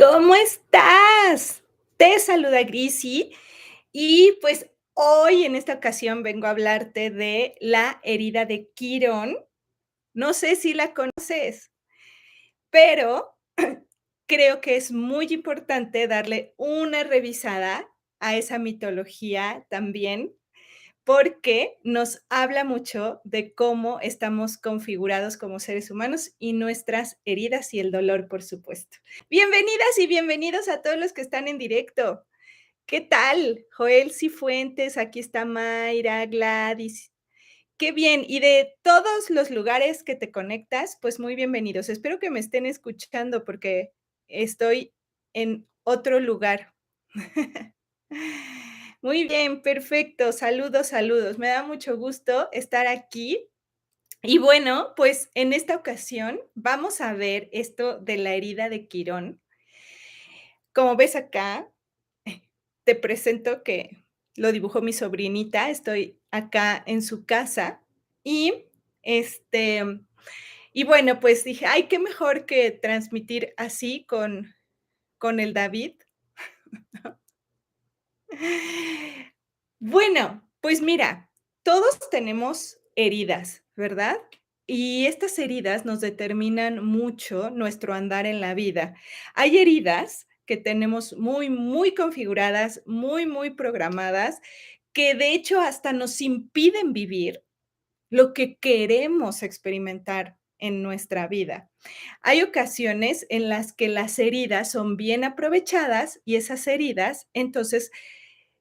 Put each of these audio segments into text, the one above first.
¿Cómo estás? Te saluda Grisi y pues hoy en esta ocasión vengo a hablarte de la herida de Quirón. No sé si la conoces, pero creo que es muy importante darle una revisada a esa mitología también, porque nos habla mucho de cómo estamos configurados como seres humanos y nuestras heridas y el dolor, por supuesto. Bienvenidas y bienvenidos a todos los que están en directo. ¿Qué tal? Joel Cifuentes, aquí está Mayra, Gladys. Qué bien. Y de todos los lugares que te conectas, pues muy bienvenidos. Espero que me estén escuchando porque estoy en otro lugar. Muy bien, perfecto. Saludos, saludos. Me da mucho gusto estar aquí. Y bueno, pues en esta ocasión vamos a ver esto de la herida de Quirón. Como ves acá, te presento que lo dibujó mi sobrinita. Estoy acá en su casa y, este, y bueno, pues dije: "Ay, qué mejor que transmitir así con el David". Bueno, pues mira, todos tenemos heridas, ¿verdad? Y estas heridas nos determinan mucho nuestro andar en la vida. Hay heridas que tenemos muy, muy configuradas, muy, muy programadas, que de hecho hasta nos impiden vivir lo que queremos experimentar en nuestra vida. Hay ocasiones en las que las heridas son bien aprovechadas y esas heridas entonces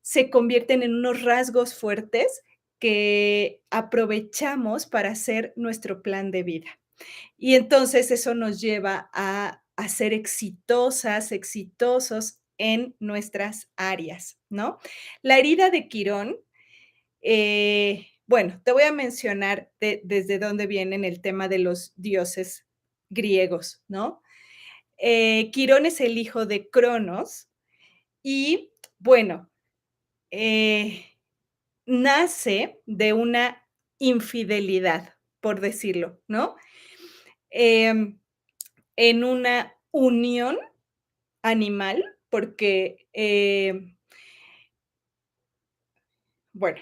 se convierten en unos rasgos fuertes que aprovechamos para hacer nuestro plan de vida. Y entonces eso nos lleva a ser exitosas, exitosos en nuestras áreas, ¿no? La herida de Quirón, bueno, te voy a mencionar desde dónde viene el tema de los dioses griegos, ¿no? Quirón es el hijo de Cronos y, bueno, eh, nace de una infidelidad, por decirlo, ¿no? Em, en una unión animal, porque, bueno,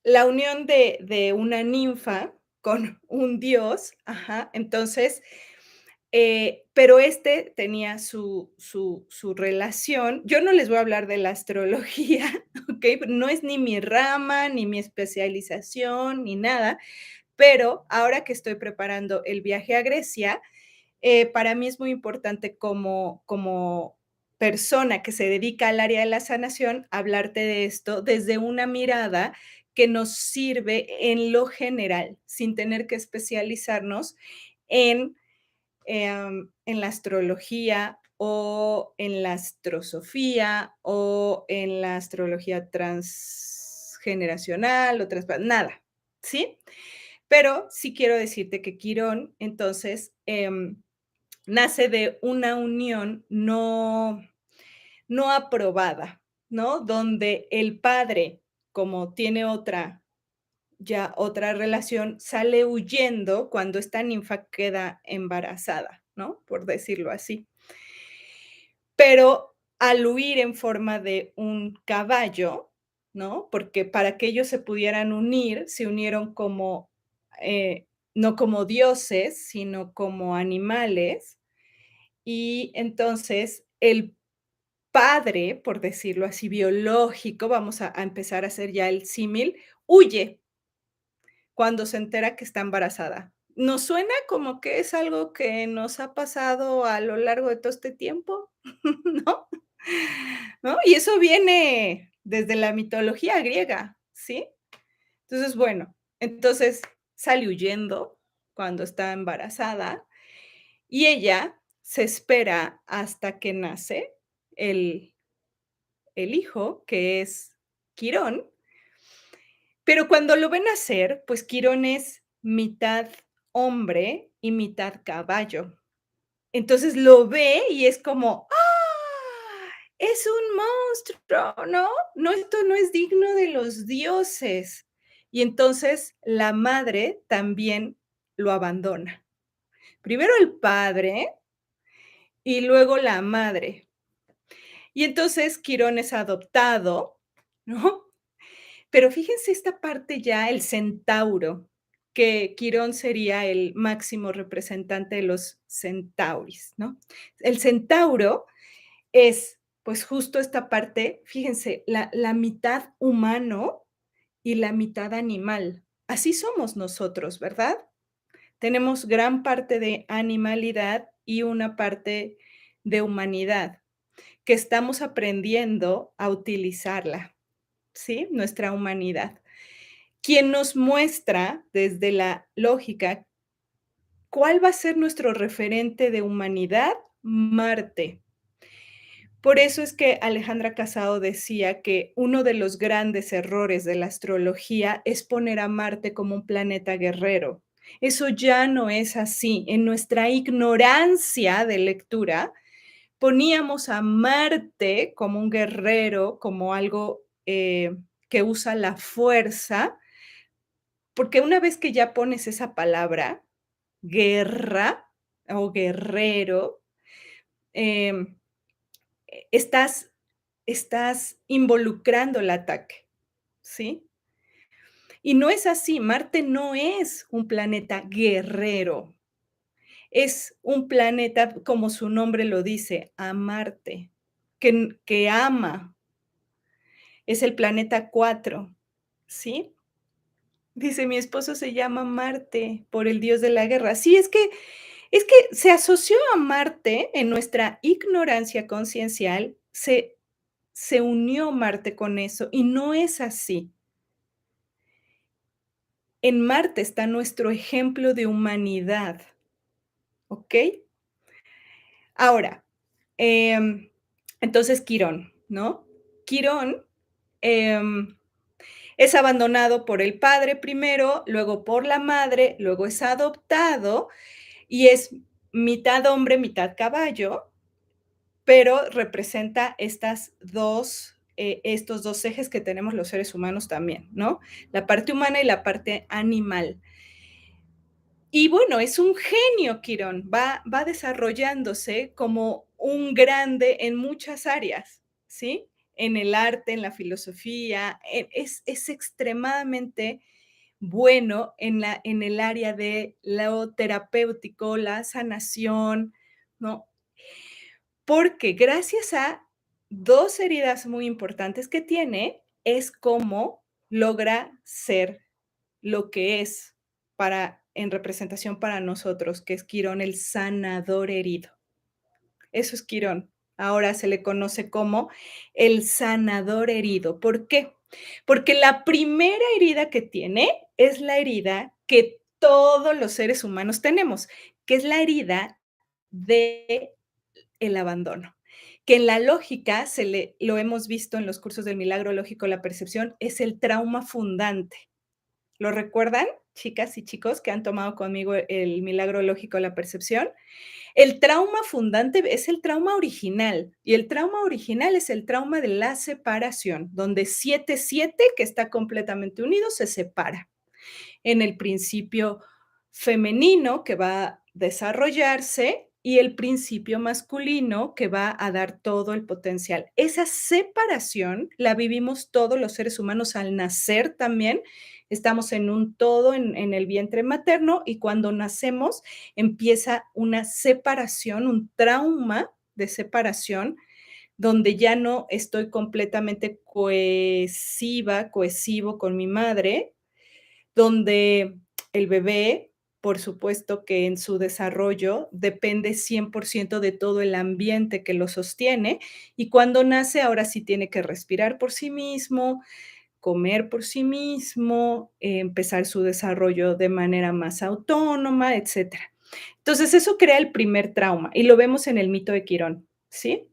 la unión de una ninfa con un dios, ajá, entonces, pero este tenía su relación. Yo no les voy a hablar de la astrología, ¿okey? No es ni mi rama, ni mi especialización, ni nada, pero ahora que estoy preparando el viaje a Grecia, para mí es muy importante como persona que se dedica al área de la sanación, hablarte de esto desde una mirada que nos sirve en lo general, sin tener que especializarnos en, en la astrología o en la astrosofía o en la astrología transgeneracional o nada, ¿sí? Pero sí quiero decirte que Quirón, entonces, nace de una unión no aprobada, ¿no? Donde el padre, como tiene otra relación, sale huyendo cuando esta ninfa queda embarazada, ¿no? Por decirlo así. Pero al huir en forma de un caballo, ¿no? Porque para que ellos se pudieran unir, se unieron como, no como dioses, sino como animales. Y entonces el padre, por decirlo así, biológico, vamos a empezar a hacer ya el símil, huye cuando se entera que está embarazada. ¿Nos suena como que es algo que nos ha pasado a lo largo de todo este tiempo? ¿No? ¿No? Y eso viene desde la mitología griega, ¿sí? Entonces, bueno, entonces sale huyendo cuando está embarazada y ella se espera hasta que nace el el hijo, que es Quirón, pero cuando lo ven nacer, pues Quirón es mitad hombre y mitad caballo. Entonces lo ve y es como, ¡ah! Es un monstruo, ¿no? No, esto no es digno de los dioses. Y entonces la madre también lo abandona. Primero el padre y luego la madre. Y entonces Quirón es adoptado, ¿no? Pero fíjense esta parte ya, el centauro, que Quirón sería el máximo representante de los centauris, ¿no? El centauro es, pues, justo esta parte, fíjense, la mitad humano y la mitad animal. Así somos nosotros, ¿verdad? Tenemos gran parte de animalidad y una parte de humanidad, que estamos aprendiendo a utilizarla, ¿sí? Nuestra humanidad. Quien nos muestra desde la lógica cuál va a ser nuestro referente de humanidad, Marte. Por eso es que Alejandra Casado decía que uno de los grandes errores de la astrología es poner a Marte como un planeta guerrero. Eso ya no es así. En nuestra ignorancia de lectura, poníamos a Marte como un guerrero, como algo que usa la fuerza, porque una vez que ya pones esa palabra, guerra o guerrero, em, estás involucrando el ataque, ¿sí? Y no es así, Marte no es un planeta guerrero, es un planeta, como su nombre lo dice, amarte, que ama, es el planeta 4, ¿sí? Dice: "Mi esposo se llama Marte por el dios de la guerra". Sí, es que se asoció a Marte en nuestra ignorancia conciencial, se unió Marte con eso, y no es así. En Marte está nuestro ejemplo de humanidad, ¿ok? Ahora, em, entonces Quirón, ¿no? Quirón, em, es abandonado por el padre primero, luego por la madre, luego es adoptado y es mitad hombre, mitad caballo, pero representa estos 2 ejes que tenemos los seres humanos también, ¿no? La parte humana y la parte animal. Y bueno, es un genio Quirón, va desarrollándose como un grande en muchas áreas, ¿sí? En el arte, en la filosofía, es extremadamente bueno en el área de lo terapéutico, la sanación, ¿no? Porque gracias a 2 heridas muy importantes que tiene, es como logra ser lo que es para en representación para nosotros, que es Quirón, el sanador herido. Eso es Quirón. Ahora se le conoce como el sanador herido. ¿Por qué? Porque la primera herida que tiene es la herida que todos los seres humanos tenemos, que es la herida de el abandono, que en la lógica lo hemos visto en los cursos del milagro lógico, la percepción, es el trauma fundante. ¿Lo recuerdan, chicas y chicos que han tomado conmigo el milagro lógico, la percepción? El trauma fundante es el trauma original, y el trauma original es el trauma de la separación, donde 7 que está completamente unido, se separa. En el principio femenino, que va a desarrollarse, y el principio masculino, que va a dar todo el potencial. Esa separación la vivimos todos los seres humanos al nacer también. Estamos en un todo en el vientre materno, y cuando nacemos empieza una separación, un trauma de separación, donde ya no estoy completamente cohesivo con mi madre, donde el bebé, por supuesto que en su desarrollo depende 100% de todo el ambiente que lo sostiene, y cuando nace ahora sí tiene que respirar por sí mismo, comer por sí mismo, empezar su desarrollo de manera más autónoma, etcétera. Entonces, eso crea el primer trauma y lo vemos en el mito de Quirón, ¿sí?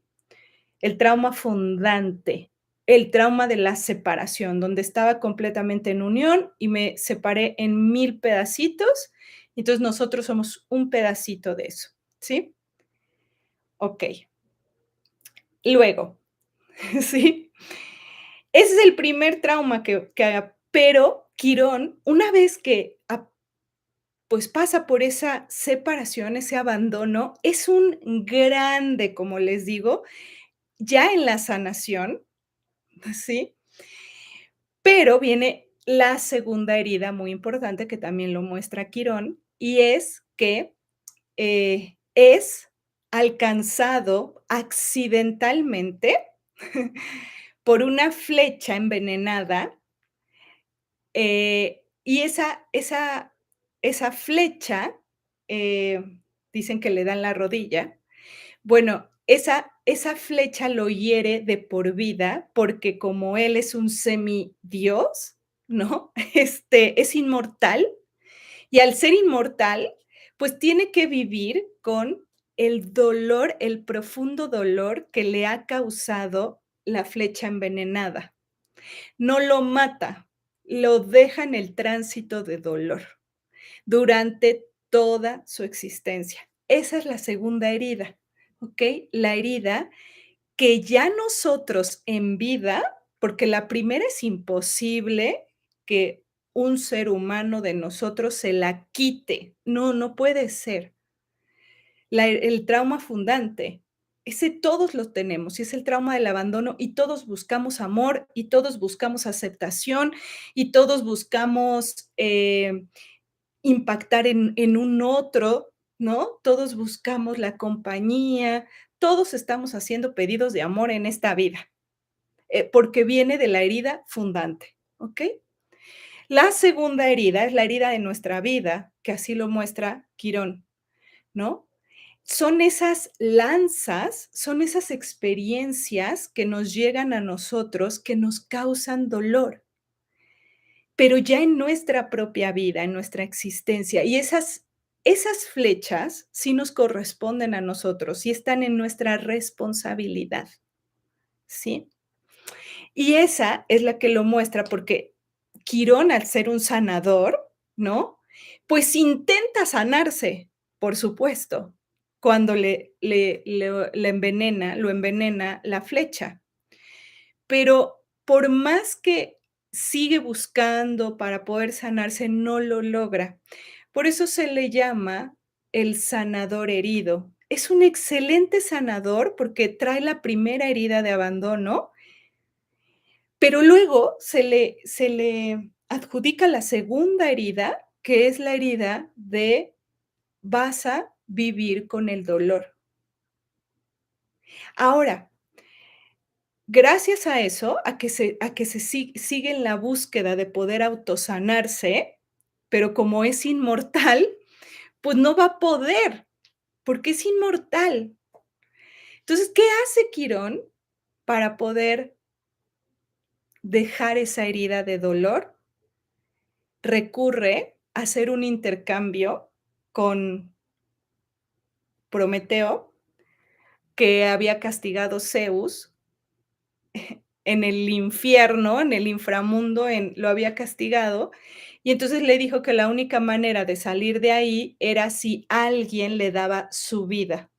El trauma fundante, el trauma de la separación, donde estaba completamente en unión y me separé en 1000 pedacitos, entonces nosotros somos un pedacito de eso, ¿sí? Okey. Luego, ¿sí? Ese es el primer trauma pero Quirón, una vez que pues pasa por esa separación, ese abandono. Es un grande, como les digo, ya en la sanación, ¿sí? Pero viene la segunda herida muy importante que también lo muestra Quirón, y es que es alcanzado accidentalmente por una flecha envenenada, y esa flecha, eh, dicen que le da en la rodilla. Bueno, esa flecha lo hiere de por vida, porque como él es un semidios, ¿no? Es inmortal, y al ser inmortal, pues tiene que vivir con el dolor, el profundo dolor que le ha causado la flecha envenenada. No lo mata, lo deja en el tránsito de dolor durante toda su existencia. Esa es la segunda herida, ¿ok? La herida que ya nosotros en vida, porque la primera es imposible que un ser humano de nosotros se la quite. No, no puede ser. El trauma fundante, ese todos lo tenemos, y es el trauma del abandono, y todos buscamos amor, y todos buscamos aceptación, y todos buscamos, impactar en un otro, ¿no? Todos buscamos la compañía, todos estamos haciendo pedidos de amor en esta vida, porque viene de la herida fundante, ¿ok? La segunda herida es la herida de nuestra vida, que así lo muestra Quirón, ¿no? Son esas lanzas, son esas experiencias que nos llegan a nosotros, que nos causan dolor, pero ya en nuestra propia vida, en nuestra existencia. Y esas flechas sí nos corresponden a nosotros, y están en nuestra responsabilidad, ¿sí? Y esa es la que lo muestra, porque Quirón, al ser un sanador, ¿no? Pues intenta sanarse, por supuesto, cuando le envenena lo envenena la flecha. Pero por más que sigue buscando para poder sanarse, no lo logra. Por eso se le llama el sanador herido. Es un excelente sanador porque trae la primera herida de abandono, pero luego se le adjudica la segunda herida, que es la herida de vas a vivir con el dolor. Ahora, gracias a eso, a que se sigue en la búsqueda de poder autosanarse, pero como es inmortal, pues no va a poder, porque es inmortal. Entonces, ¿qué hace Quirón para poder dejar esa herida de dolor? Recurre a hacer un intercambio con Prometeo, que había castigado Zeus en el infierno, en el inframundo, lo había castigado, y entonces le dijo que la única manera de salir de ahí era si alguien le daba su vida.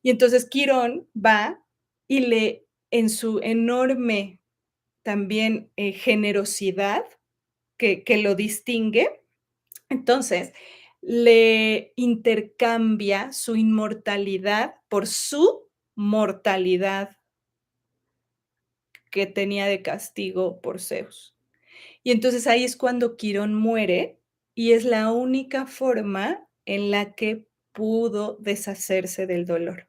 Y entonces Quirón va y en su enorme también generosidad que lo distingue, entonces le intercambia su inmortalidad por su mortalidad que tenía de castigo por Zeus. Y entonces ahí es cuando Quirón muere, y es la única forma en la que pudo deshacerse del dolor.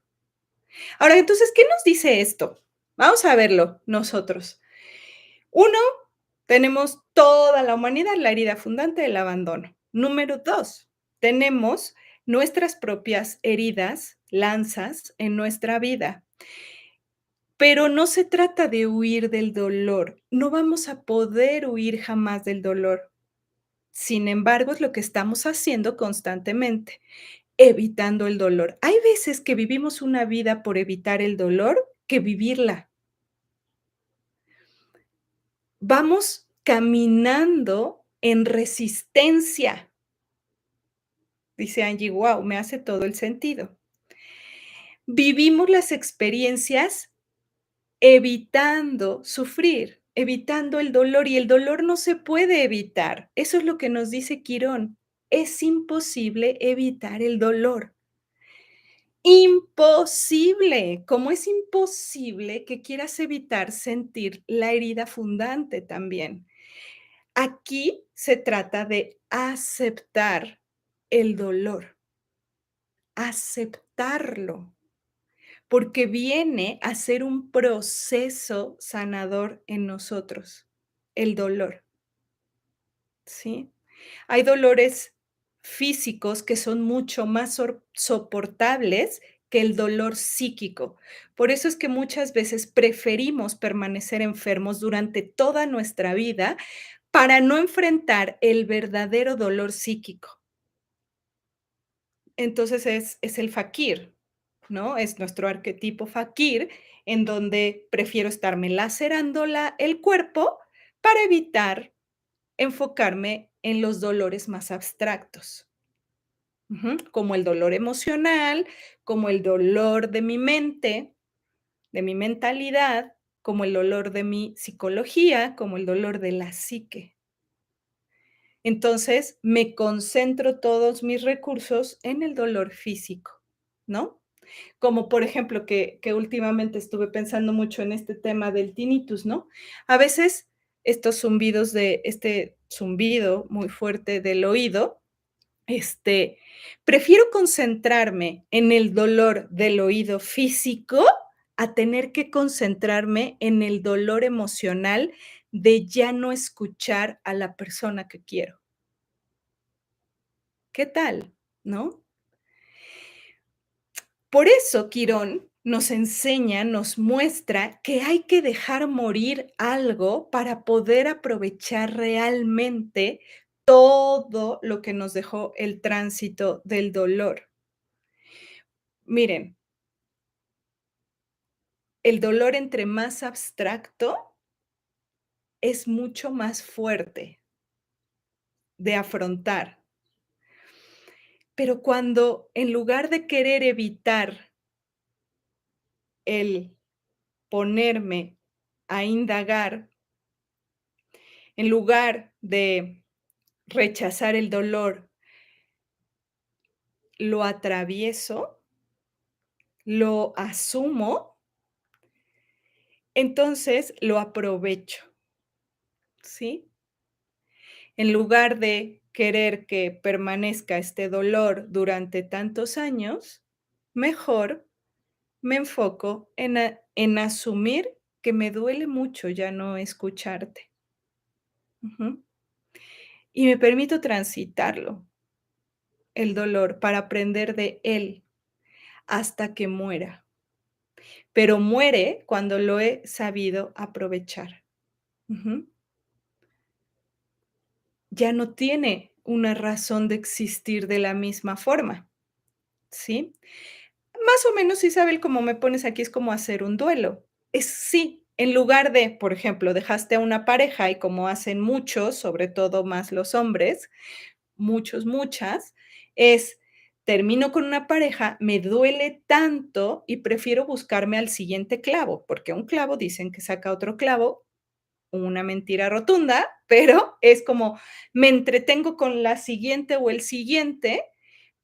Ahora, entonces, ¿qué nos dice esto? Vamos a verlo nosotros. Uno, tenemos toda la humanidad, la herida fundante del abandono. Número 2, tenemos nuestras propias heridas, lanzas en nuestra vida. Pero no se trata de huir del dolor, no vamos a poder huir jamás del dolor. Sin embargo, es lo que estamos haciendo constantemente, evitando el dolor. Hay veces que vivimos una vida por evitar el dolor que vivirla. Vamos caminando en resistencia, dice Angie, wow, me hace todo el sentido. Vivimos las experiencias evitando sufrir, evitando el dolor, y el dolor no se puede evitar. Eso es lo que nos dice Quirón. es imposible evitar el dolor. Imposible, como es imposible que quieras evitar sentir la herida fundante también. Aquí se trata de aceptar el dolor, aceptarlo, porque viene a ser un proceso sanador en nosotros, el dolor, ¿sí? Hay dolores físicos que son mucho más soportables que el dolor psíquico. Por eso es que muchas veces preferimos permanecer enfermos durante toda nuestra vida para no enfrentar el verdadero dolor psíquico. Entonces es el fakir, ¿no? Es nuestro arquetipo fakir, en donde prefiero estarme lacerando el cuerpo para evitar enfocarme en los dolores más abstractos. Ujú, como el dolor emocional, como el dolor de mi mente, de mi mentalidad, como el dolor de mi psicología, como el dolor de la psique. Entonces, me concentro todos mis recursos en el dolor físico, ¿no? Como por ejemplo, que últimamente estuve pensando mucho en este tema del tinnitus, ¿no? A veces estos zumbidos de este zumbido muy fuerte del oído, este, prefiero concentrarme en el dolor del oído físico a tener que concentrarme en el dolor emocional de ya no escuchar a la persona que quiero. ¿Qué tal? ¿No? Por eso Quirón nos enseña, nos muestra que hay que dejar morir algo para poder aprovechar realmente todo lo que nos dejó el tránsito del dolor. Miren, el dolor entre más abstracto es mucho más fuerte de afrontar, pero cuando en lugar de querer evitar el ponerme a indagar, en lugar de rechazar el dolor, lo atravieso, lo asumo, entonces lo aprovecho, ¿sí? En lugar de querer que permanezca este dolor durante tantos años, mejor me enfoco en asumir que me duele mucho ya no escucharte. Ujú. Y me permito transitarlo, el dolor, para aprender de él hasta que muera. Pero muere cuando lo he sabido aprovechar. Ujú. Ya no tiene una razón de existir de la misma forma, ¿sí? Más o menos, Isabel, como me pones aquí, es como hacer un duelo. Es sí, en lugar de, por ejemplo, dejaste a una pareja y como hacen muchos, sobre todo más los hombres, muchos, muchas, es termino con una pareja, me duele tanto y prefiero buscarme al siguiente clavo, porque un clavo dicen que saca otro clavo, una mentira rotunda, pero es como me entretengo con la siguiente o el siguiente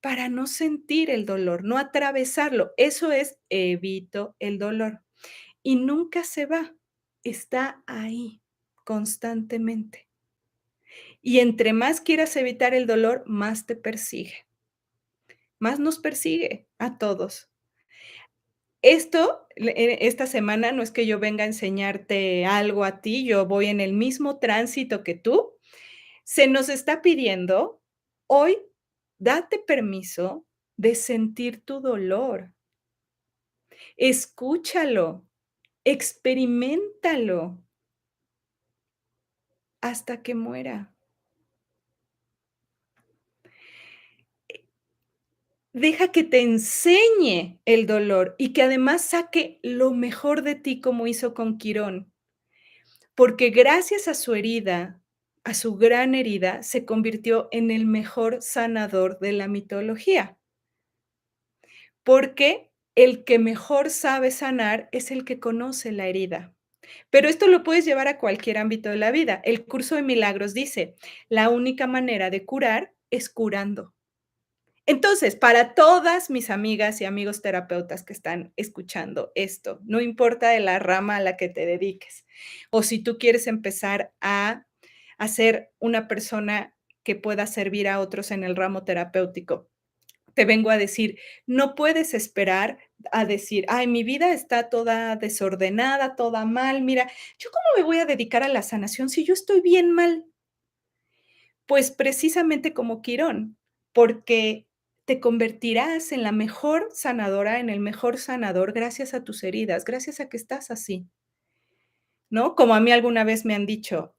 para no sentir el dolor, no atravesarlo. Eso es evito el dolor y nunca se va, está ahí constantemente. Y entre más quieras evitar el dolor, más te persigue, más nos persigue a todos. Esto, esta semana no es que yo venga a enseñarte algo a ti, yo voy en el mismo tránsito que tú. Se nos está pidiendo hoy, date permiso de sentir tu dolor, escúchalo, experiméntalo hasta que muera. Deja que te enseñe el dolor y que además saque lo mejor de ti como hizo con Quirón, porque gracias a su herida, a su gran herida, se convirtió en el mejor sanador de la mitología, porque el que mejor sabe sanar es el que conoce la herida. Pero esto lo puedes llevar a cualquier ámbito de la vida. El curso de milagros dice, la única manera de curar es curando. Entonces, para todas mis amigas y amigos terapeutas que están escuchando esto, no importa de la rama a la que te dediques, o si tú quieres empezar a ser una persona que pueda servir a otros en el ramo terapéutico, te vengo a decir, no puedes esperar a decir: "Ay, mi vida está toda desordenada, toda mal, mira, ¿yo cómo me voy a dedicar a la sanación si yo estoy bien mal?". Pues precisamente como Quirón, porque te convertirás en la mejor sanadora, en el mejor sanador gracias a tus heridas, gracias a que estás así, ¿no? Como a mí alguna vez me han dicho,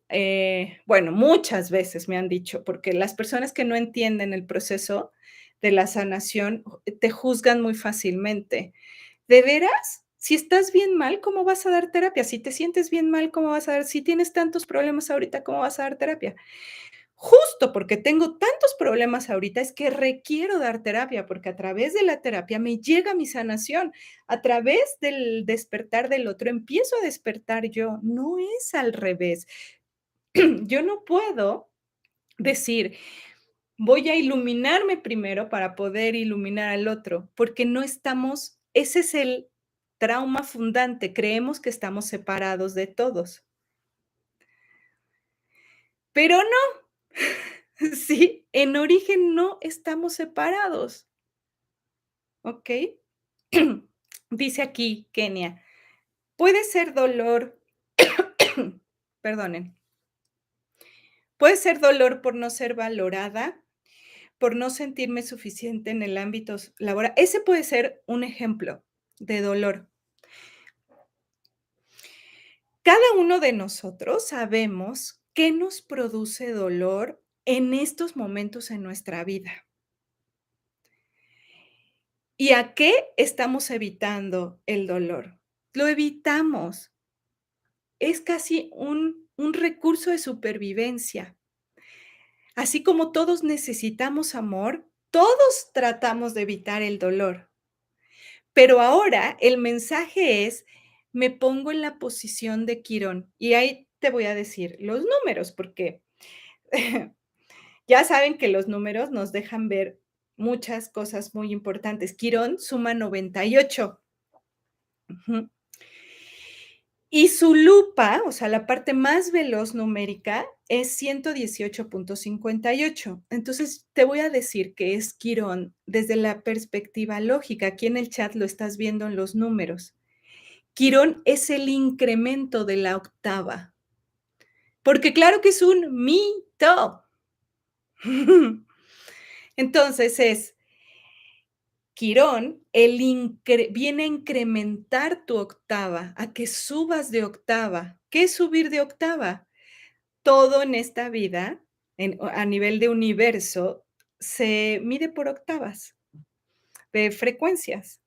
bueno, muchas veces me han dicho, porque las personas que no entienden el proceso de la sanación te juzgan muy fácilmente. ¿De veras? Si estás bien mal, ¿cómo vas a dar terapia? Si te sientes bien mal, ¿cómo vas a dar? Si tienes tantos problemas ahorita, ¿cómo vas a dar terapia? Justo porque tengo tantos problemas ahorita, es que requiero dar terapia, porque a través de la terapia me llega mi sanación. A través del despertar del otro, empiezo a despertar yo, no es al revés. Yo no puedo decir: "Voy a iluminarme primero para poder iluminar al otro", porque no estamos ese es el trauma fundante, creemos que estamos separados de todos, pero no, sí, en origen no estamos separados. ¿Ok? Dice aquí Kenia, puede ser dolor, perdonen, puede ser dolor por no ser valorada, por no sentirme suficiente en el ámbito laboral. Ese puede ser un ejemplo de dolor. Cada uno de nosotros sabemos qué nos produce dolor en estos momentos en nuestra vida y a qué estamos evitando el dolor. Lo evitamos. Es casi un recurso de supervivencia. Así como todos necesitamos amor, todos tratamos de evitar el dolor. Pero ahora el mensaje es, me pongo en la posición de Quirón. Y ahí te voy a decir los números, porque ya saben que los números nos dejan ver muchas cosas muy importantes. Quirón suma 98. Ujú. Y su lupa, o sea, la parte más veloz numérica es 118.58. Entonces, te voy a decir que es Quirón desde la perspectiva lógica. Aquí en el chat lo estás viendo en los números. Quirón es el incremento de la octava, porque claro que es un mito. Entonces es Quirón, viene a incrementar tu octava, a que subas de octava. ¿Qué es subir de octava? Todo en esta vida, a nivel de universo, se mide por octavas de frecuencias.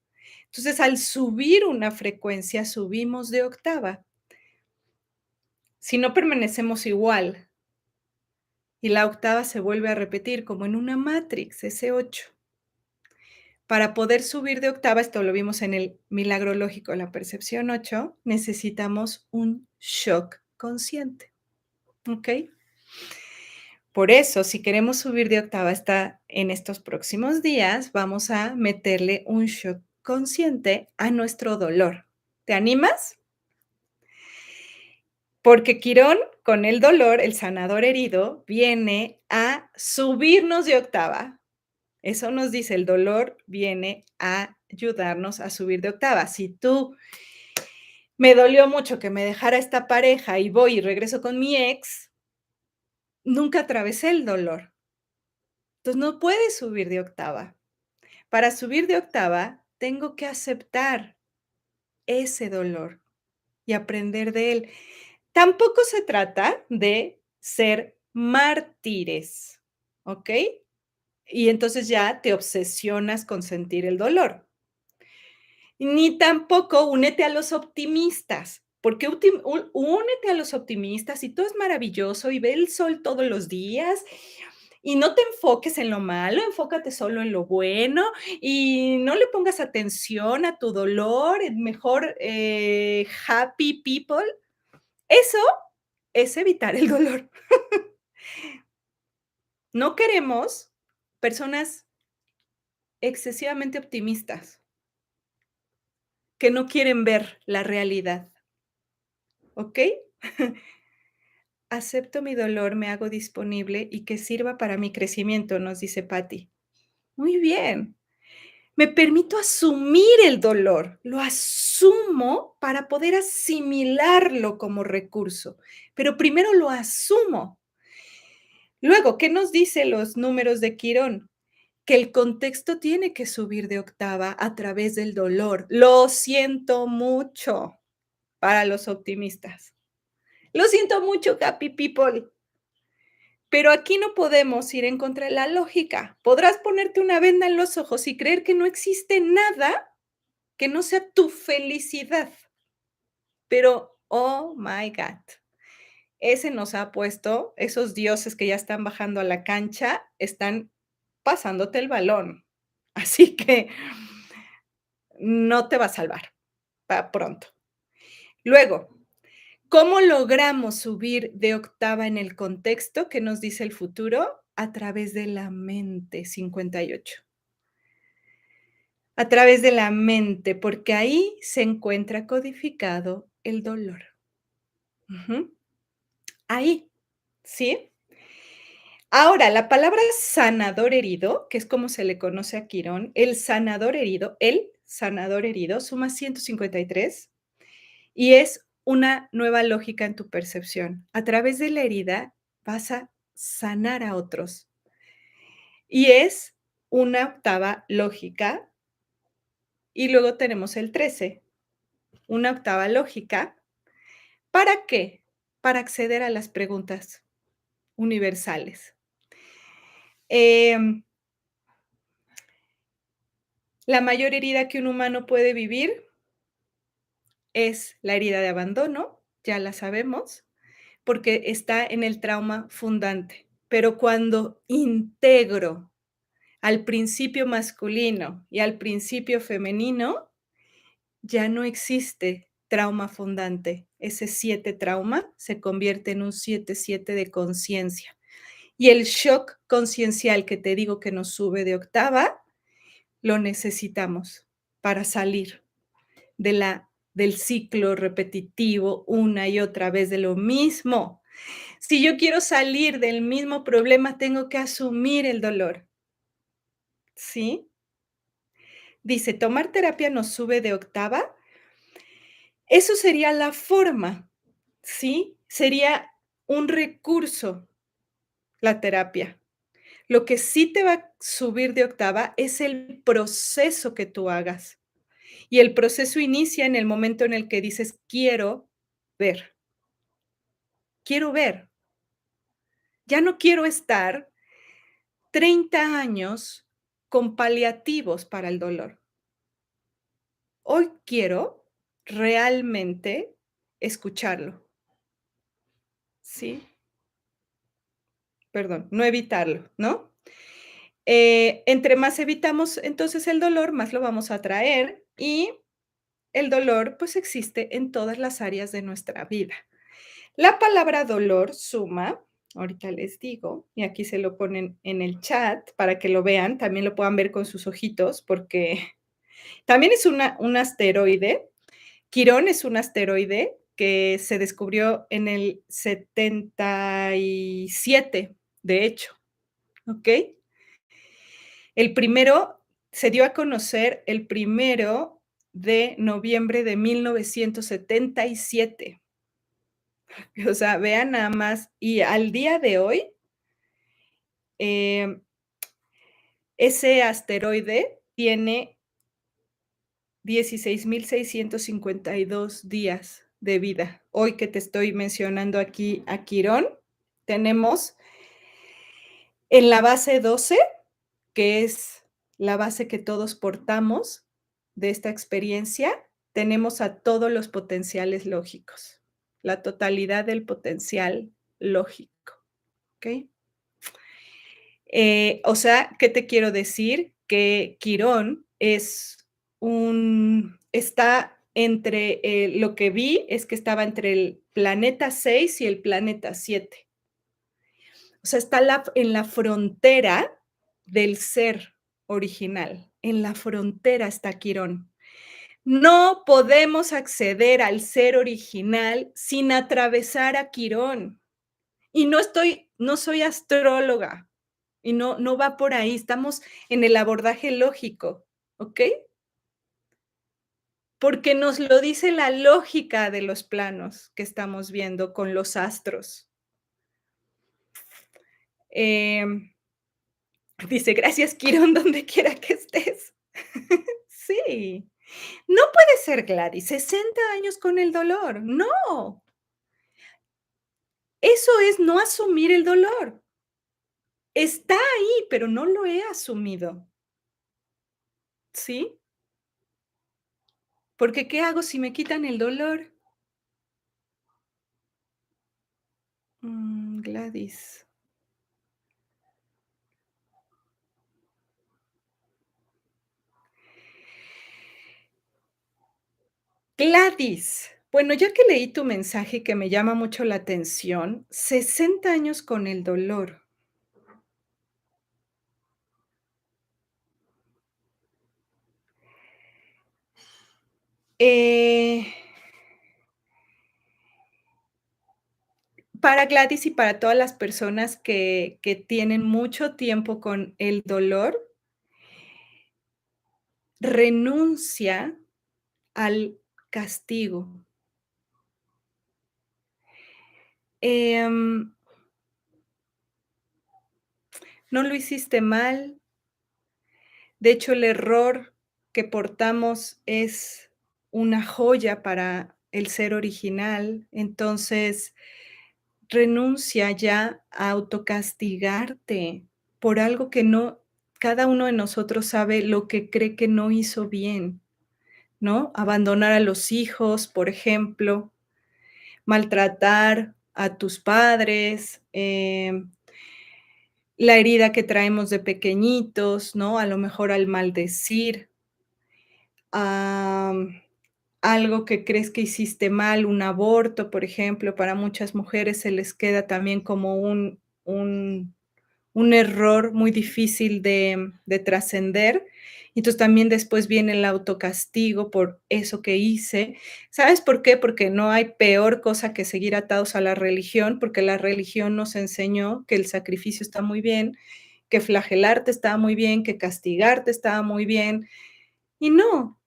Entonces, al subir una frecuencia, subimos de octava. Si no permanecemos igual y la octava se vuelve a repetir como en una matrix, ese 8. Para poder subir de octava, esto lo vimos en el milagro lógico, la percepción 8, necesitamos un shock consciente, ¿ok? Por eso, si queremos subir de octava hasta en estos próximos días, vamos a meterle un shock consciente a nuestro dolor. ¿Te animas? Porque Quirón, con el dolor, el sanador herido, viene a subirnos de octava. Eso nos dice, el dolor viene a ayudarnos a subir de octava. Si tú me dolió mucho que me dejara esta pareja y voy y regreso con mi ex, nunca atravesé el dolor. Entonces no puedes subir de octava. Para subir de octava, tengo que aceptar ese dolor y aprender de él. Tampoco se trata de ser mártires, ¿ok? Y entonces ya te obsesionas con sentir el dolor. Ni tampoco únete a los optimistas, porque únete a los optimistas y todo es maravilloso y ve el sol todos los días y no te enfoques en lo malo, enfócate solo en lo bueno y no le pongas atención a tu dolor, mejor happy people. Eso es evitar el dolor. No queremos Personas excesivamente optimistas, que no quieren ver la realidad, ¿ok? Acepto mi dolor, me hago disponible y que sirva para mi crecimiento, nos dice Patty. Muy bien. Me permito asumir el dolor, lo asumo para poder asimilarlo como recurso, pero primero lo asumo. Luego, ¿qué nos dice los números de Quirón? Que el contexto tiene que subir de octava a través del dolor. Lo siento mucho para los optimistas. Lo siento mucho, happy people. Pero aquí no podemos ir en contra de la lógica. Podrás ponerte una venda en los ojos y creer que no existe nada que no sea tu felicidad. Pero, oh my God, ese nos ha puesto, esos dioses que ya están bajando a la cancha, están pasándote el balón. Así que no te va a salvar para pronto. Luego, ¿cómo logramos subir de octava en el contexto? ¿Qué nos dice el futuro? A través de la mente, 58. A través de la mente, porque ahí se encuentra codificado el dolor. Ujú. Ahí, ¿sí? Ahora, la palabra sanador herido, que es como se le conoce a Quirón, el sanador herido, suma 153 y es una nueva lógica en tu percepción. A través de la herida vas a sanar a otros. Y es una octava lógica. Y luego tenemos el 13, una octava lógica. ¿Para qué? Para acceder a las preguntas universales. Em, la mayor herida que un humano puede vivir es la herida de abandono, ya la sabemos, porque está en el trauma fundante. Pero cuando integro al principio masculino y al principio femenino, ya no existe trauma fundante. Ese 7 trauma se convierte en un 7 de conciencia. Y el shock conciencial que te digo que nos sube de octava, lo necesitamos para salir del ciclo repetitivo una y otra vez de lo mismo. Si yo quiero salir del mismo problema, tengo que asumir el dolor, ¿sí? Dice, tomar terapia nos sube de octava. Eso sería la forma, ¿sí? Sería un recurso la terapia. Lo que sí te va a subir de octava es el proceso que tú hagas. Y el proceso inicia en el momento en el que dices, ver, quiero ver. Ya no quiero estar 30 años con paliativos para el dolor. Hoy quiero realmente escucharlo, ¿sí? Perdón, no evitarlo, ¿no? Entre más evitamos entonces el dolor, más lo vamos a atraer y el dolor pues existe en todas las áreas de nuestra vida. La palabra dolor suma, ahorita les digo, y aquí se lo ponen en el chat para que lo vean, también lo puedan ver con sus ojitos, porque también es un asteroide. Quirón es un asteroide que se descubrió en el 77, de hecho, ¿ok? El primero se dio a conocer el 1 de noviembre de 1977. O sea, vean nada más. Y al día de hoy, em, ese asteroide tiene 16,652 días de vida. Hoy que te estoy mencionando aquí a Quirón, tenemos en la base 12, que es la base que todos portamos de esta experiencia, tenemos a todos los potenciales lógicos, la totalidad del potencial lógico, ¿ok? O sea, ¿qué te quiero decir? Que Quirón está entre, lo que vi es que estaba entre el planeta 6 y el planeta 7. O sea, está en la frontera del ser original. En la frontera está Quirón. No podemos acceder al ser original sin atravesar a Quirón. Y no soy astróloga, y no va por ahí, estamos en el abordaje lógico, ¿ok? Porque nos lo dice la lógica de los planos que estamos viendo con los astros. Em, Dice: "Gracias, Quirón, donde quiera que estés". Sí, no puede ser, Gladys, 60 años con el dolor, no, eso es no asumir el dolor. Está ahí, pero no lo he asumido, ¿sí? Porque, ¿qué hago si me quitan el dolor? Gladys. Gladys, bueno, ya que leí tu mensaje que me llama mucho la atención, 60 años con el dolor. Eh, para Gladys y para todas las personas que tienen mucho tiempo con el dolor, renuncia al castigo. Em, no lo hiciste mal. De hecho, el error que portamos es una joya para el ser original. Entonces, renuncia ya a autocastigarte por algo que no cada uno de nosotros sabe lo que cree que no hizo bien, ¿no? Abandonar a los hijos, por ejemplo, maltratar a tus padres, la herida que traemos de pequeñitos, ¿no? A lo mejor al maldecir, am, algo que crees que hiciste mal, un aborto, por ejemplo, para muchas mujeres se les queda también como un error muy difícil de trascender. Entonces, también después viene el autocastigo por eso que hice. ¿Sabes por qué? Porque no hay peor cosa que seguir atados a la religión, porque la religión nos enseñó que el sacrificio está muy bien, que flagelarte estaba muy bien, que castigarte estaba muy bien, y no,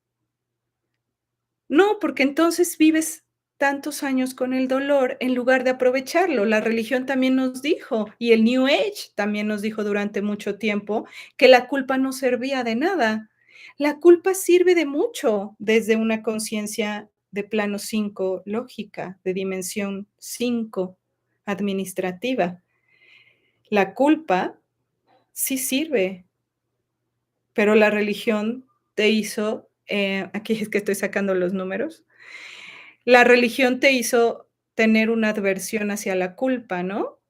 no, porque entonces vives tantos años con el dolor en lugar de aprovecharlo. La religión también nos dijo, y el New Age también nos dijo durante mucho tiempo, que la culpa no servía de nada. La culpa sirve de mucho desde una conciencia de plano 5 lógica, de dimensión 5 administrativa. La culpa sí sirve, pero la religión te hizo, aquí es que estoy sacando los números, la religión te hizo tener una adversión hacia la culpa, ¿no?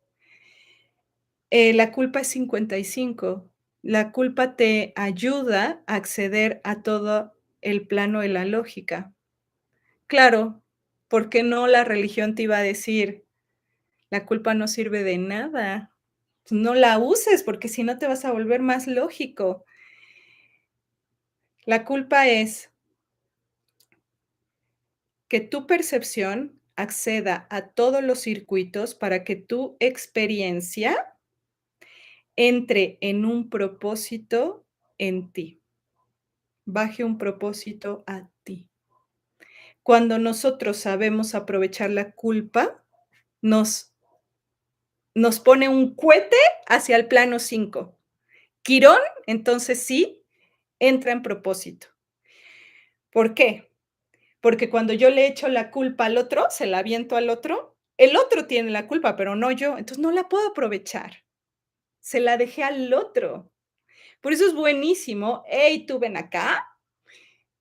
La culpa es 55. La culpa te ayuda a acceder a todo el plano de la lógica. Claro, ¿por qué no la religión te iba a decir: "La culpa no sirve de nada, no la uses, porque si no te vas a volver más lógico"? La culpa es que tu percepción acceda a todos los circuitos para que tu experiencia entre en un propósito en ti, baje un propósito a ti. Cuando nosotros sabemos aprovechar la culpa, nos nos pone un cohete hacia el plano 5. Quirón, entonces sí, entra en propósito. ¿Por qué? Porque cuando yo le echo la culpa al otro, se la aviento al otro, el otro tiene la culpa, pero no yo, entonces no la puedo aprovechar. Se la dejé al otro. Por eso es buenísimo, hey, tú ven acá,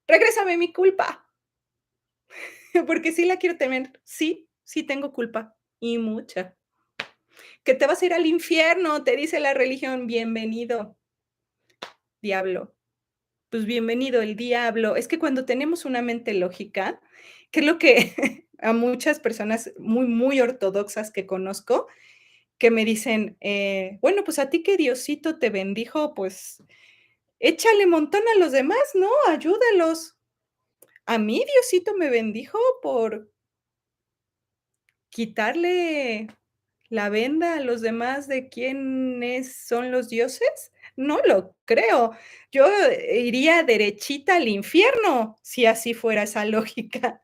regrésame mi culpa, porque sí la quiero tener, sí, sí tengo culpa y mucha. Que te vas a ir al infierno, te dice la religión, bienvenido, diablo. Pues bienvenido el diablo. Es que cuando tenemos una mente lógica, que es lo que a muchas personas muy, muy ortodoxas que conozco, que me dicen, bueno, pues a ti que Diosito te bendijo, pues échale montón a los demás, ¿no? Ayúdalos. A mí Diosito me bendijo por quitarle la venda a los demás de quiénes son los dioses. No lo creo. Yo iría derechita al infierno si así fuera esa lógica.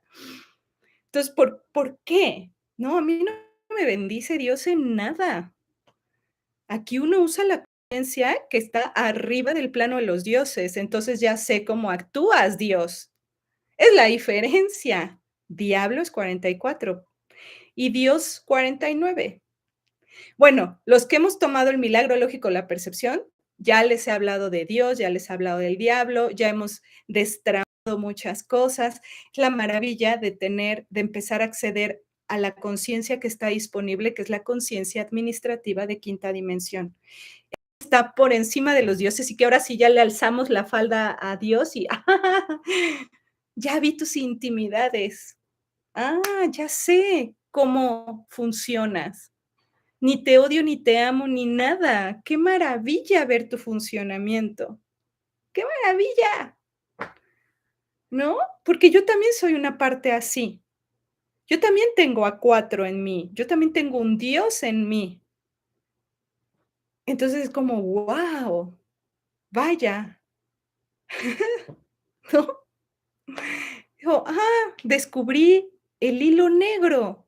Entonces, ¿por qué? No, a mí no me bendice Dios en nada. Aquí uno usa la conciencia que está arriba del plano de los dioses, entonces ya sé cómo actúas, Dios. Es la diferencia. Diablo es 44 y Dios 49. Bueno, los que hemos tomado el milagro lógico, la percepción, ya les he hablado de Dios, ya les he hablado del diablo, ya hemos destramado muchas cosas. Es la maravilla de de empezar a acceder a la conciencia que está disponible, que es la conciencia administrativa de quinta dimensión. Está por encima de los dioses y que ahora sí ya le alzamos la falda a Dios y ya vi tus intimidades. Ya sé cómo funcionas. Ni te odio, ni te amo, ni nada. Qué maravilla ver tu funcionamiento. Qué maravilla, ¿no? Porque yo también soy una parte así. Yo también tengo a 4 en mí. Yo también tengo un Dios en mí. Entonces es como, ¡guau! Vaya, ¿no? Digo, descubrí el hilo negro,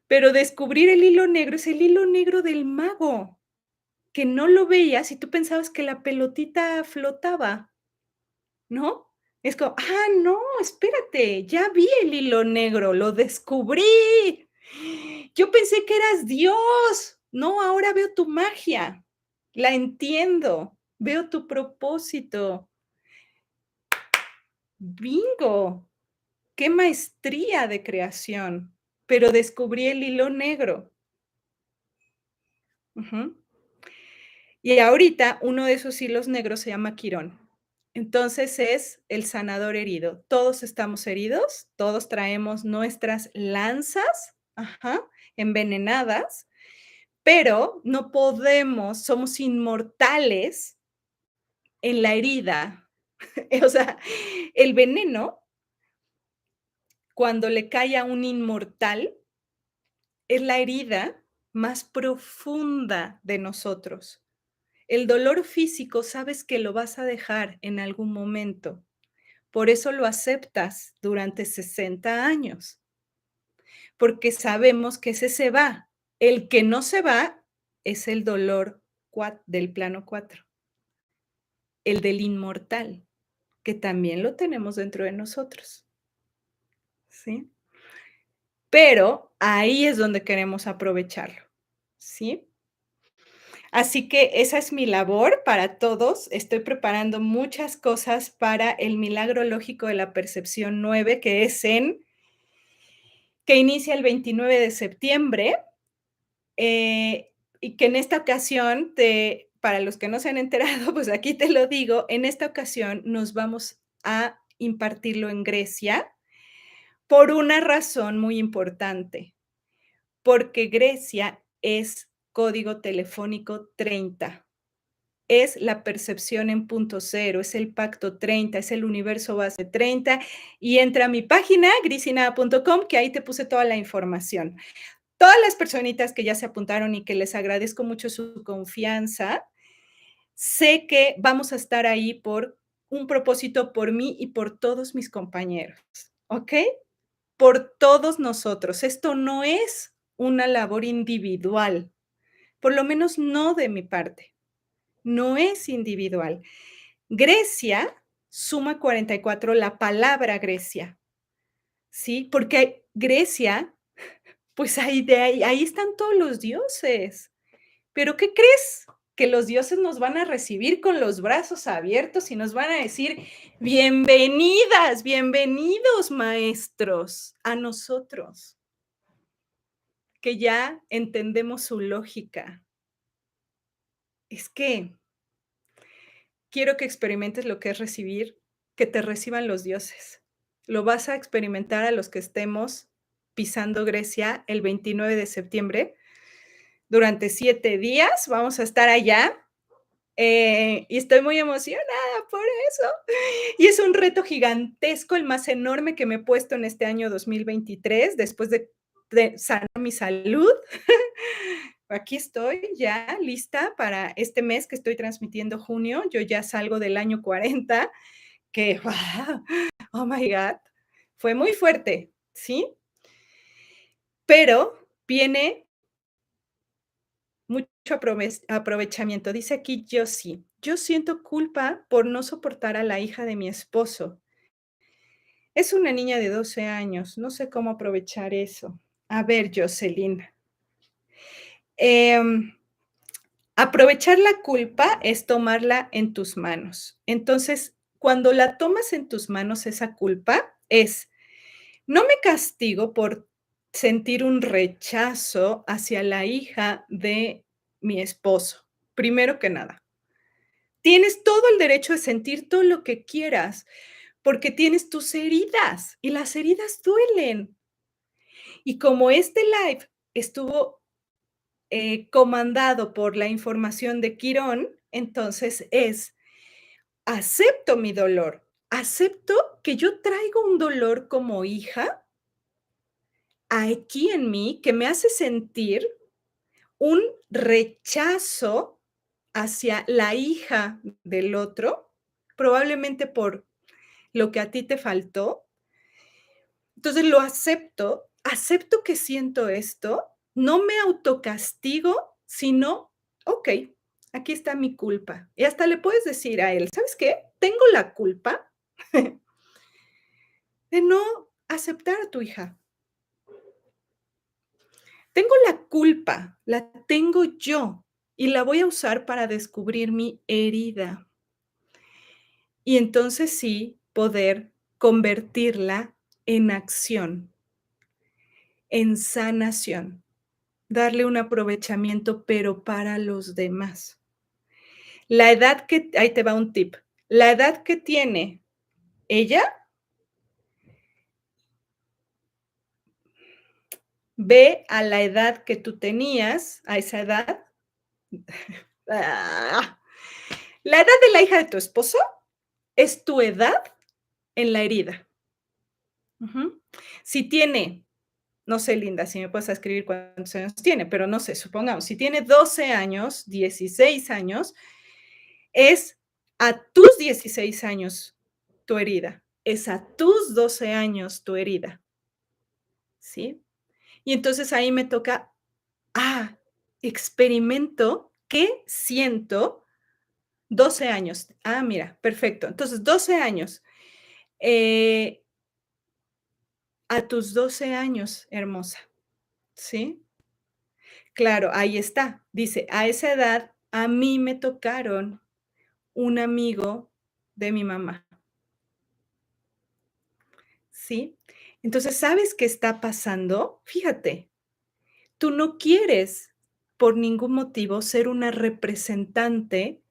pero descubrir el hilo negro es el hilo negro del mago, que no lo veías y tú pensabas que la pelotita flotaba, ¿no? Es como, no, espérate, ya vi el hilo negro, lo descubrí. Yo pensé que eras Dios. No, ahora veo tu magia, la entiendo, veo tu propósito. Bingo, qué maestría de creación, pero descubrí el hilo negro. Ujú. Y ahorita uno de esos hilos negros se llama Quirón. Entonces es el sanador herido. Todos estamos heridos, todos traemos nuestras lanzas, envenenadas, pero no podemos, somos inmortales en la herida. O sea, el veneno, cuando le cae a un inmortal, es la herida más profunda de nosotros. El dolor físico sabes que lo vas a dejar en algún momento. Por eso lo aceptas durante 60 años, porque sabemos que ese se va. El que no se va es el dolor del plano 4, el del inmortal, que también lo tenemos dentro de nosotros, ¿sí? Pero ahí es donde queremos aprovecharlo, ¿sí? Así que esa es mi labor para todos. Estoy preparando muchas cosas para el milagro lógico de la percepción 9, que inicia el 29 de septiembre, y que en esta ocasión, para los que no se han enterado, pues aquí te lo digo, en esta ocasión nos vamos a impartirlo en Grecia por una razón muy importante, porque Grecia es código telefónico 30. Es la percepción en punto cero, es el pacto 30, es el universo base 30, y entra a mi página grisinada.com, que ahí te puse toda la información. Todas las personitas que ya se apuntaron y que les agradezco mucho su confianza, sé que vamos a estar ahí por un propósito, por mí y por todos mis compañeros, ¿ok? Por todos nosotros. Esto no es una labor individual, por lo menos no de mi parte, no es individual. Grecia suma 44, la palabra Grecia, ¿sí? Porque Grecia, pues ahí están todos los dioses. Pero, ¿qué crees? Que los dioses nos van a recibir con los brazos abiertos y nos van a decir: "Bienvenidas, bienvenidos, maestros", a nosotros, que ya entendemos su lógica. Es que quiero que experimentes lo que es recibir, que te reciban los dioses. Lo vas a experimentar a los que estemos pisando Grecia el 29 de septiembre. durante 7 días, vamos a estar allá, y estoy muy emocionada por eso. Y es un reto gigantesco, el más enorme que me he puesto en este año 2023, después de sanar mi salud. Aquí estoy ya lista para este mes que estoy transmitiendo junio. Yo ya salgo del año 40, que, ¡guau! Oh my God, fue muy fuerte, ¿sí? Pero viene mucho aprovechamiento. Dice aquí Josie, yo siento culpa por no soportar a la hija de mi esposo. Es una niña de 12 años, no sé cómo aprovechar eso. A ver, Jocelyn, em, aprovechar la culpa es tomarla en tus manos. Entonces, cuando la tomas en tus manos, esa culpa es, no me castigo por sentir un rechazo hacia la hija de mi esposo, primero que nada. Tienes todo el derecho de sentir todo lo que quieras, porque tienes tus heridas y las heridas duelen. Y como este live estuvo comandado por la información de Quirón, entonces es, acepto mi dolor, acepto que yo traigo un dolor como hija aquí en mí que me hace sentir un rechazo hacia la hija del otro, probablemente por lo que a ti te faltó. Entonces lo acepto, acepto que siento esto, no me autocastigo, sino, okey, aquí está mi culpa. Y hasta le puedes decir a él: "¿Sabes qué? Tengo la culpa de no aceptar a tu hija. Tengo la culpa, la tengo yo, y la voy a usar para descubrir mi herida". Y entonces sí, poder convertirla en acción, en sanación. Darle un aprovechamiento, pero para los demás. La edad que ahí te va un tip. La edad que tiene ella, ve a la edad que tú tenías, a esa edad. ¡Ah! La edad de la hija de tu esposo es tu edad en la herida. Ujú. Si tiene, no sé, linda, si me puedes escribir cuántos años tiene, pero no sé, supongamos, si tiene 12 años, 16 años, es a tus 16 años tu herida, es a tus 12 años tu herida, ¿sí? Y entonces ahí me toca, ah, experimento qué siento 12 años. Ah, mira, perfecto. Entonces, 12 años. Eh, a tus 12 años, hermosa, ¿sí? Claro, ahí está. Dice, a esa edad a mí me tocaron un amigo de mi mamá. ¿Sí? Entonces, ¿sabes qué está pasando? Fíjate, tú no quieres por ningún motivo ser una representante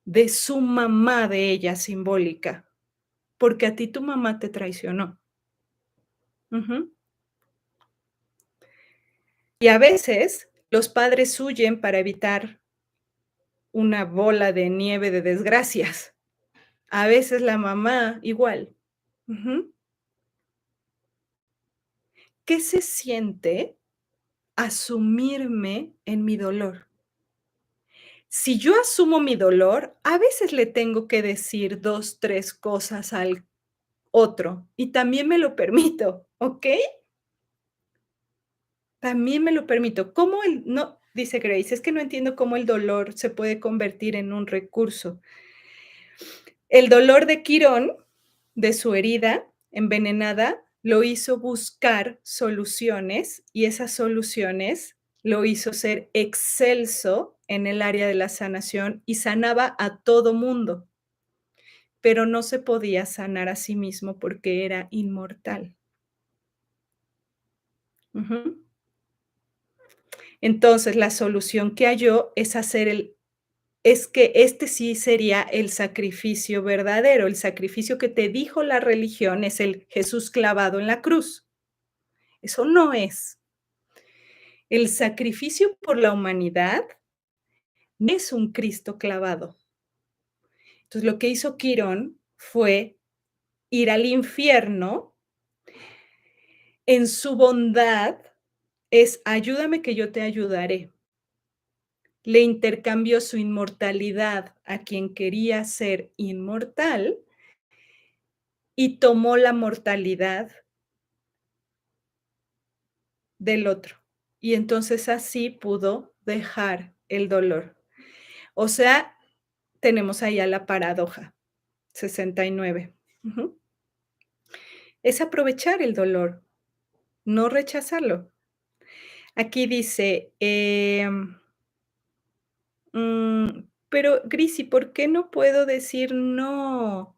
de su mamá de ella simbólica, porque a ti tu mamá te traicionó. Ujú. Y a veces los padres huyen para evitar una bola de nieve de desgracias. A veces la mamá igual. Ujú. ¿Qué se siente asumirme en mi dolor? Si yo asumo mi dolor, a veces le tengo que decir 2, 3 cosas al otro, y también me lo permito, ¿ok? También me lo permito. ¿Cómo el no? Dice Grace, es que no entiendo cómo el dolor se puede convertir en un recurso. El dolor de Quirón, de su herida envenenada, lo hizo buscar soluciones, y esas soluciones lo hizo ser excelso en el área de la sanación y sanaba a todo mundo, pero no se podía sanar a sí mismo porque era inmortal. Ujú. Entonces, la solución que halló es que este sí sería el sacrificio verdadero, el sacrificio que te dijo la religión es el Jesús clavado en la cruz. Eso no es. El sacrificio por la humanidad no es un Cristo clavado. Entonces, lo que hizo Quirón fue ir al infierno en su bondad, es ayúdame que yo te ayudaré. Le intercambió su inmortalidad a quien quería ser inmortal y tomó la mortalidad del otro. Y entonces así pudo dejar el dolor. O sea, tenemos allá la paradoja, 69. Ujú. Es aprovechar el dolor, no rechazarlo. Aquí dice, pero Grisi, ¿por qué no puedo decir no?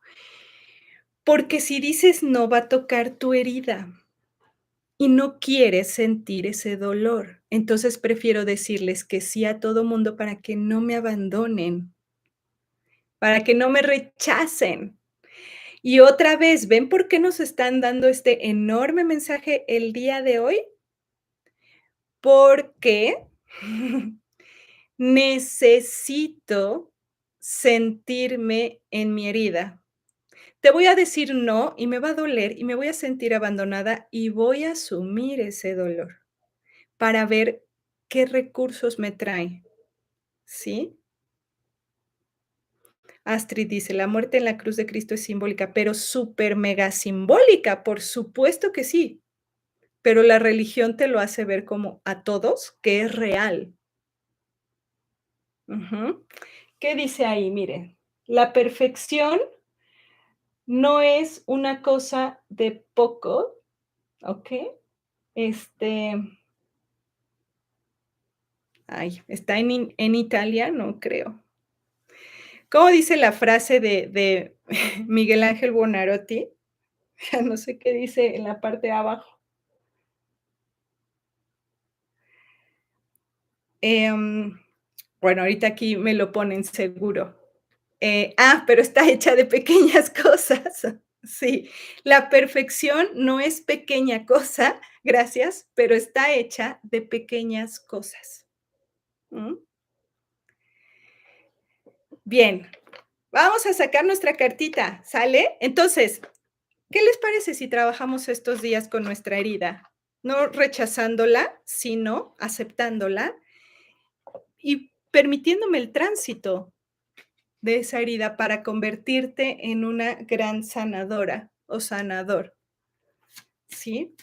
Porque si dices no, va a tocar tu herida y no quieres sentir ese dolor. Entonces prefiero decirles que sí a todo mundo para que no me abandonen, para que no me rechacen. Y otra vez, ¿ven por qué nos están dando este enorme mensaje el día de hoy? Porque necesito sentirme en mi herida. Te voy a decir no y me va a doler y me voy a sentir abandonada y voy a asumir ese dolor para ver qué recursos me trae, ¿sí? Astrid dice, la muerte en la cruz de Cristo es simbólica, pero súper mega simbólica, por supuesto que sí, pero la religión te lo hace ver como a todos que es real. Ujú. ¿Qué dice ahí? Miren, la perfección no es una cosa de poco, ¿ok? Este, ay, está en italiano, creo. ¿Cómo dice la frase de Miguel Ángel Buonarroti? Ya no sé qué dice en la parte de abajo. Em, bueno, ahorita aquí me lo ponen seguro. Pero está hecha de pequeñas cosas. Sí, la perfección no es pequeña cosa, gracias, pero está hecha de pequeñas cosas. ¿Mm? Bien, vamos a sacar nuestra cartita, ¿sale? Entonces, ¿qué les parece si trabajamos estos días con nuestra herida? No rechazándola, sino aceptándola y permitiéndome el tránsito de esa herida para convertirte en una gran sanadora o sanador, ¿sí?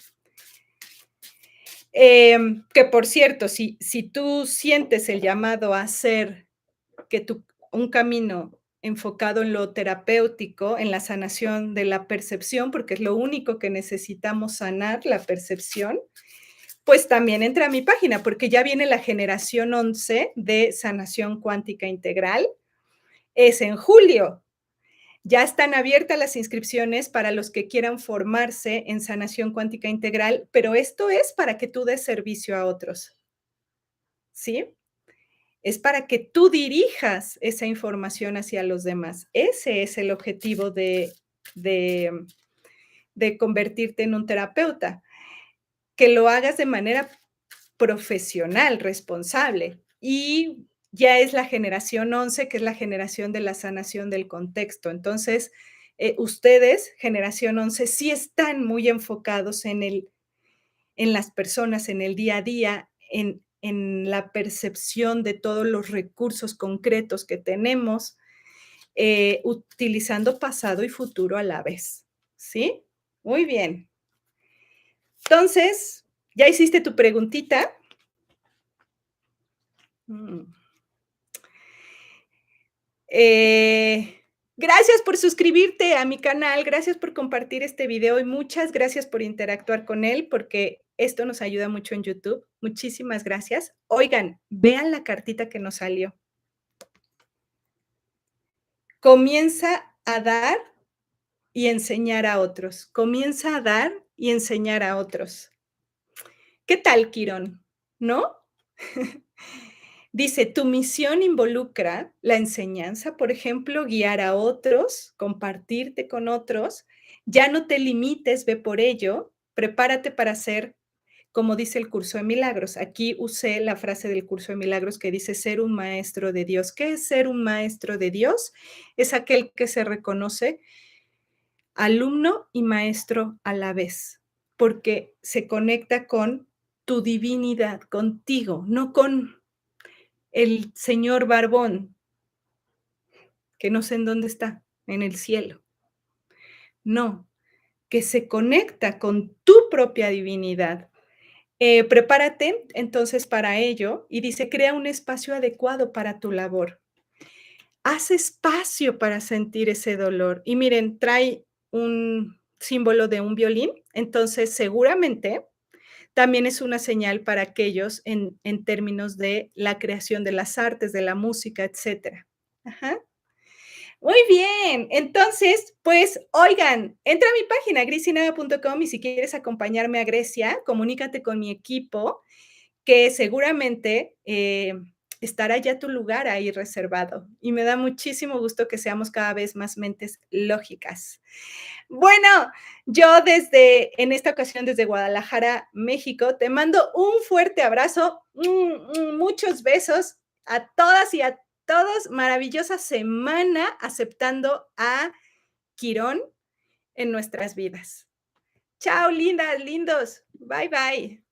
Que por cierto, si tú sientes el llamado a hacer que un camino enfocado en lo terapéutico, en la sanación de la percepción, porque es lo único que necesitamos sanar, la percepción, pues también entra a mi página, porque ya viene la generación 11 de sanación cuántica integral. Es en julio. Ya están abiertas las inscripciones para los que quieran formarse en sanación cuántica integral, pero esto es para que tú des servicio a otros, ¿sí? Es para que tú dirijas esa información hacia los demás. Ese es el objetivo de, de convertirte en un terapeuta, que lo hagas de manera profesional, responsable. Y ya es la generación 11, que es la generación de la sanación del contexto. Entonces, ustedes, generación 11, sí están muy enfocados en las personas, en el día a día, en la percepción de todos los recursos concretos que tenemos, utilizando pasado y futuro a la vez. ¿Sí? Muy bien. Entonces, ¿ya hiciste tu preguntita? Mm. Gracias por suscribirte a mi canal, gracias por compartir este video y muchas gracias por interactuar con él, porque esto nos ayuda mucho en YouTube. Muchísimas gracias. Oigan, vean la cartita que nos salió. Comienza a dar y enseñar a otros. Comienza a dar y enseñar a otros. ¿Qué tal, Quirón? ¿No? Dice, tu misión involucra la enseñanza, por ejemplo, guiar a otros, compartirte con otros. Ya no te limites, ve por ello, prepárate para ser como dice el curso de milagros. Aquí usé la frase del curso de milagros que dice ser un maestro de Dios. ¿Qué es ser un maestro de Dios? Es aquel que se reconoce alumno y maestro a la vez, porque se conecta con tu divinidad, contigo, no con el señor barbón, que no sé en dónde está, en el cielo. No, que se conecta con tu propia divinidad. Prepárate entonces para ello y dice, crea un espacio adecuado para tu labor. Haz espacio para sentir ese dolor. Y miren, trae un símbolo de un violín, entonces seguramente también es una señal para aquellos en términos de la creación de las artes, de la música, etcétera. Ajá. Muy bien, entonces, pues, oigan, entra a mi página grisineva.com y si quieres acompañarme a Grecia, comunícate con mi equipo, que seguramente, estará ya tu lugar ahí reservado, y me da muchísimo gusto que seamos cada vez más mentes lógicas. Bueno, yo en esta ocasión desde Guadalajara, México, te mando un fuerte abrazo, muchos besos a todas y a todos. Maravillosa semana aceptando a Quirón en nuestras vidas. Chao, lindas, lindos. Bye, bye.